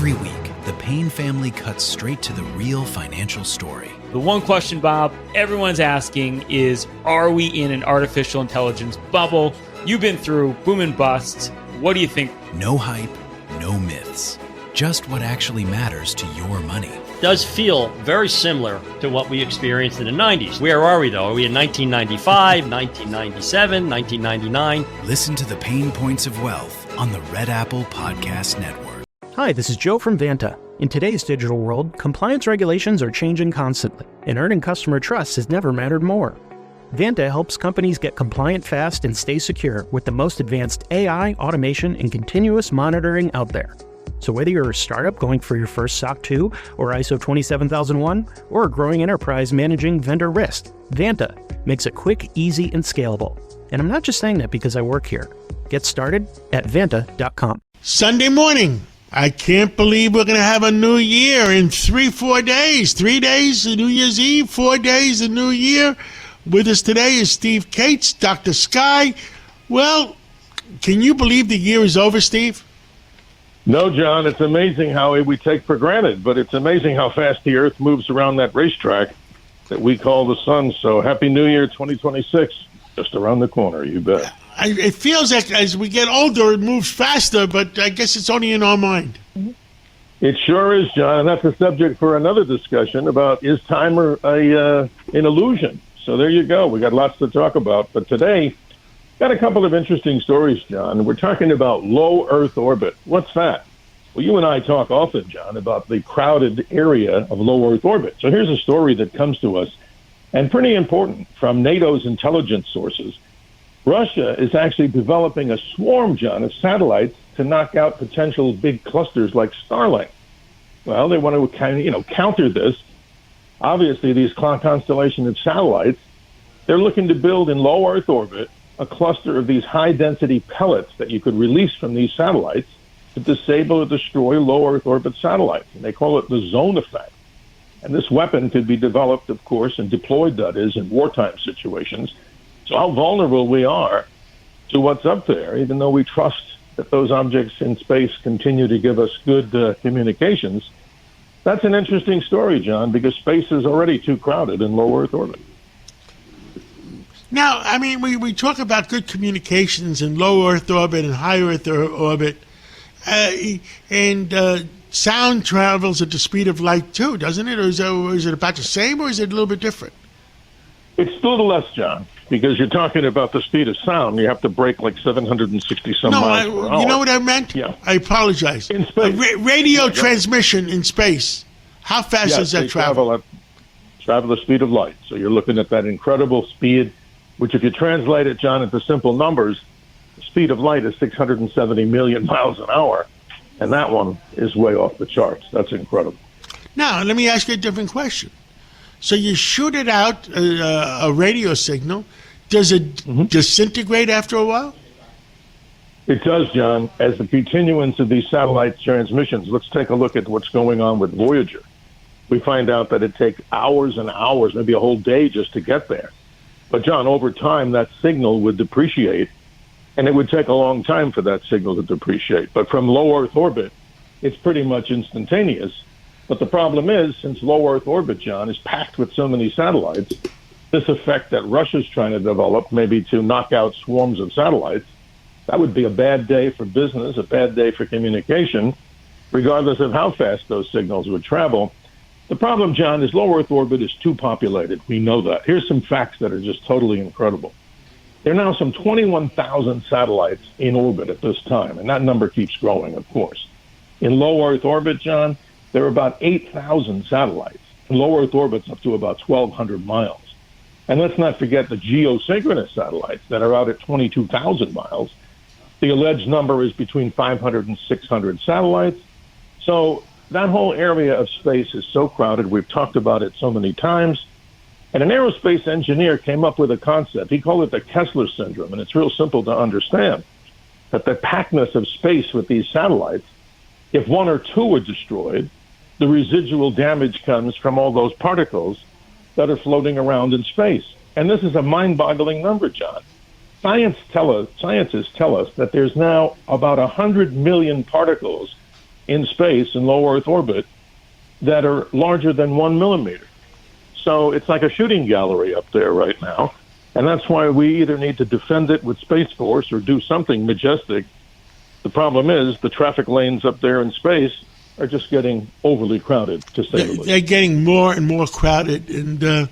Every week, the Payne family cuts straight to the real financial story. The one question, Bob, everyone's asking is, are we in an artificial intelligence bubble? You've been through boom and bust. What do you think? No hype, no myths. Just what actually matters to your money. Does feel very similar to what we experienced in the 90s. Where are we, though? Are we in 1995, 1997, 1999? Listen to the Pain Points of Wealth on the Red Apple Podcast Network. Hi, this is Joe from Vanta. In today's digital world, compliance regulations are changing constantly, and earning customer trust has never mattered more. Vanta helps companies get compliant fast and stay secure with the most advanced AI, automation, and continuous monitoring out there. So whether you're a startup going for your first SOC 2 or ISO 27001, or a growing enterprise managing vendor risk, Vanta makes it quick, easy, and scalable. And I'm not just saying that because I work here. Get started at Vanta.com. Sunday morning. I can't believe we're going to have a new year in 4 days. 3 days, New Year's Eve, 4 days, the new year. With us today is Steve Cates, Dr. Sky. Well, can you believe the year is over, Steve? No, John, it's amazing how we take for granted, but it's amazing how fast the Earth moves around that racetrack that we call the sun. So happy New Year 2026, just around the corner, you bet. It feels like as we get older, it moves faster, but I guess it's only in our mind. It sure is, John, and that's a subject for another discussion about is time an illusion? So there you go. We got lots to talk about. But today, got a couple of interesting stories, John. We're talking about low Earth orbit. What's that? Well, you and I talk often, John, about the crowded area of low Earth orbit. So here's a story that comes to us, and pretty important, from NATO's intelligence sources. Russia is actually developing a swarm, John, of satellites to knock out potential big clusters like Starlink. Well, they want to counter this. Obviously, these constellation of satellites, they're looking to build in low Earth orbit a cluster of these high-density pellets that you could release from these satellites to disable or destroy low Earth orbit satellites. And they call it the zone effect. And this weapon could be developed, of course, and deployed, that is, in wartime situations. So how vulnerable we are to what's up there, even though we trust that those objects in space continue to give us good communications. That's an interesting story, John, because space is already too crowded in low Earth orbit. Now, I mean, we talk about good communications in low Earth orbit and high Earth orbit, and sound travels at the speed of light too, doesn't it? Or is it about the same, or is it a little bit different? It's a little less, John, because you're talking about the speed of sound. You have to break like 760-some miles per hour. You know what I meant? Yeah. I apologize. In space. Radio transmission in space. How fast does that travel? Travel the speed of light. So you're looking at that incredible speed, which if you translate it, John, into simple numbers, the speed of light is 670 million miles an hour. And that one is way off the charts. That's incredible. Now, let me ask you a different question. So you shoot it out, a radio signal. Does it disintegrate after a while? It does, John. As the continuance of these satellite transmissions, let's take a look at what's going on with Voyager. We find out that it takes hours and hours, maybe a whole day just to get there. But, John, over time, that signal would depreciate, and it would take a long time for that signal to depreciate. But from low Earth orbit, it's pretty much instantaneous. But the problem is, since low Earth orbit, John, is packed with so many satellites, this effect that Russia's trying to develop, maybe to knock out swarms of satellites, that would be a bad day for business, a bad day for communication, regardless of how fast those signals would travel. The problem, John, is low Earth orbit is too populated. We know that. Here's some facts that are just totally incredible. There are now some 21,000 satellites in orbit at this time, and that number keeps growing, of course. In low Earth orbit, John, there are about 8,000 satellites. In low Earth orbit's up to about 1,200 miles. And let's not forget the geosynchronous satellites that are out at 22,000 miles. The alleged number is between 500 and 600 satellites. So that whole area of space is so crowded. We've talked about it so many times. And an aerospace engineer came up with a concept. He called it the Kessler syndrome, and it's real simple to understand. That the packedness of space with these satellites, if one or two are destroyed, the residual damage comes from all those particles that are floating around in space. And this is a mind-boggling number, John. Scientists tell us that there's now about 100 million particles in space in low Earth orbit that are larger than 1 millimeter. So it's like a shooting gallery up there right now. And that's why we either need to defend it with Space Force or do something majestic. The problem is the traffic lanes up there in space are just getting overly crowded, to say the least. They're getting more and more crowded. And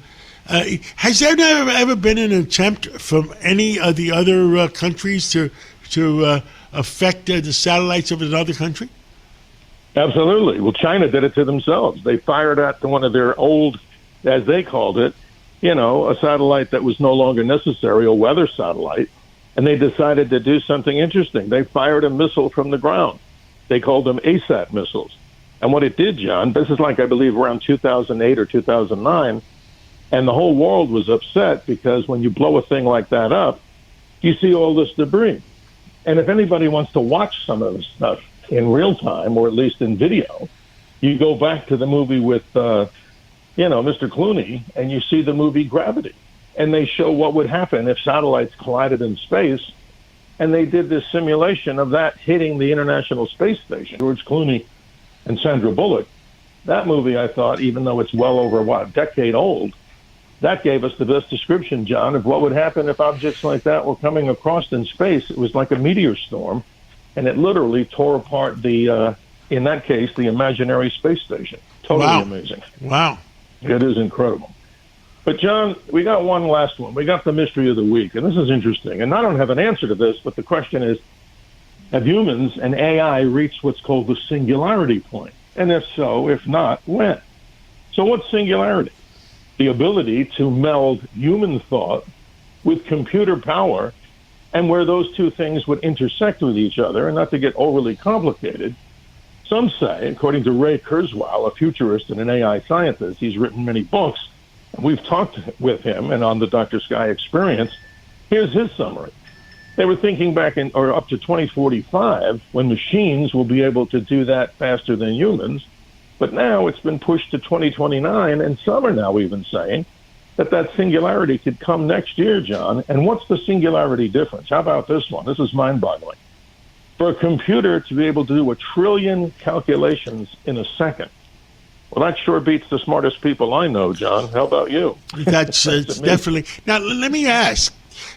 has there ever been an attempt from any of the other countries to affect the satellites of another country? Absolutely. Well, China did it to themselves. They fired at one of their old, as they called it, a satellite that was no longer necessary, a weather satellite, and they decided to do something interesting. They fired a missile from the ground. They called them ASAT missiles. And what it did, John, this is like, I believe, around 2008 or 2009, and the whole world was upset because when you blow a thing like that up, you see all this debris. And if anybody wants to watch some of this stuff in real time, or at least in video, you go back to the movie with Mr. Clooney, and you see the movie Gravity. And they show what would happen if satellites collided in space. And they did this simulation of that hitting the International Space Station. George Clooney and Sandra Bullock. That movie, I thought, even though it's well over, a decade old, that gave us the best description, John, of what would happen if objects like that were coming across in space. It was like a meteor storm, and it literally tore apart in that case, the imaginary space station. Totally amazing. Wow. It is incredible. But, John, we got one last one. We got the mystery of the week, and this is interesting. And I don't have an answer to this, but the question is, have humans and AI reached what's called the singularity point? And if so, if not, when? So what's singularity? The ability to meld human thought with computer power, and where those two things would intersect with each other, and not to get overly complicated. Some say, according to Ray Kurzweil, a futurist and an AI scientist, he's written many books, and we've talked with him and on the Dr. Sky Experience. Here's his summary. They were thinking back up to 2045, when machines will be able to do that faster than humans. But now it's been pushed to 2029, and some are now even saying that singularity could come next year, John. And what's the singularity difference? How about this one? This is mind-boggling. For a computer to be able to do 1 trillion calculations in a second, well, that sure beats the smartest people I know, John. How about you? That's definitely. Now, let me ask,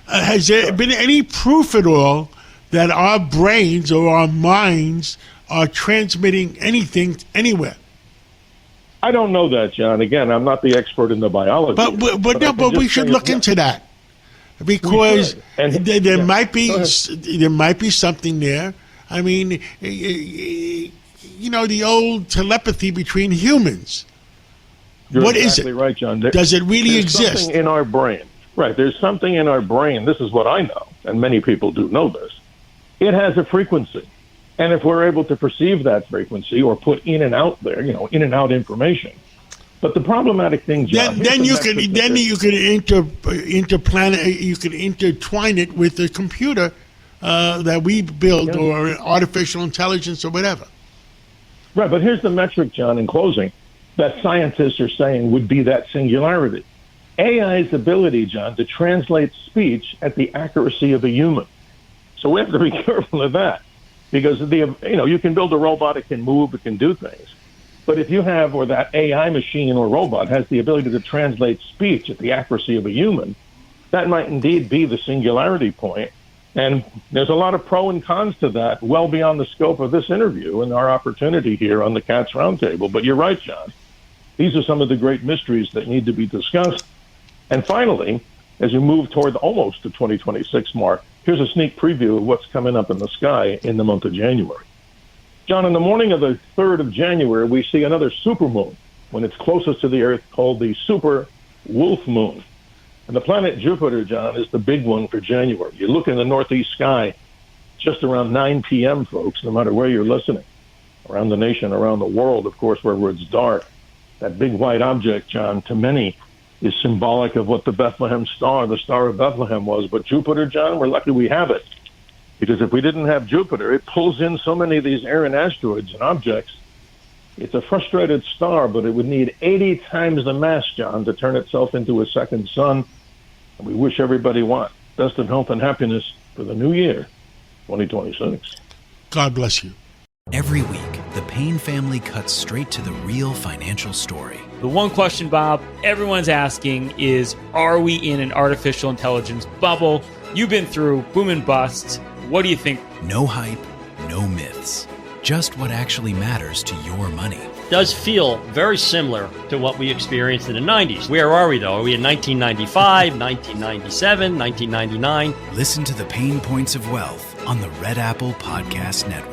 has there been any proof at all that our brains or our minds are transmitting anything anywhere? I don't know that, John. Again, I'm not the expert in the biology. But we should look into that, because there might be something there. I mean, the old telepathy between humans. You're what exactly is it? Right, John. Does it really exist? Something in our brain. Right. There's something in our brain. This is what I know, and many people do know this. It has a frequency. And if we're able to perceive that frequency or put in and out there, in and out information. But the problematic thing, John, then you can intertwine it with the computer that we build, or artificial intelligence or whatever. Right, but here's the metric, John, in closing, that scientists are saying would be that singularity. AI's ability, John, to translate speech at the accuracy of a human. So we have to be careful of that. Because you can build a robot, it can move, it can do things. But if you have, or that AI machine or robot has the ability to translate speech at the accuracy of a human, that might indeed be the singularity point. And there's a lot of pro and cons to that, well beyond the scope of this interview and our opportunity here on the Cats Roundtable. But you're right, John. These are some of the great mysteries that need to be discussed. And finally, as you move toward almost the 2026 mark, here's a sneak preview of what's coming up in the sky in the month of January. John, in the morning of the 3rd of January, we see another supermoon when it's closest to the Earth, called the super wolf moon. And the planet Jupiter, John, is the big one for January. You look in the northeast sky just around 9 p.m., folks, no matter where you're listening, around the nation, around the world, of course, where it's dark. That big white object, John, to many is symbolic of what the Bethlehem star, the Star of Bethlehem was. But Jupiter, John, we're lucky we have it. Because if we didn't have Jupiter, it pulls in so many of these errant asteroids and objects. It's a frustrated star, but it would need 80 times the mass, John, to turn itself into a second sun. And we wish everybody best of health and happiness for the new year, 2026. God bless you. Every week, the Payne family cuts straight to the real financial story. The one question, Bob, everyone's asking is, are we in an artificial intelligence bubble? You've been through boom and bust. What do you think? No hype, no myths. Just what actually matters to your money. Does feel very similar to what we experienced in the 90s. Where are we, though? Are we in 1995, 1997, 1999? Listen to the Pain Points of Wealth on the Red Apple Podcast Network.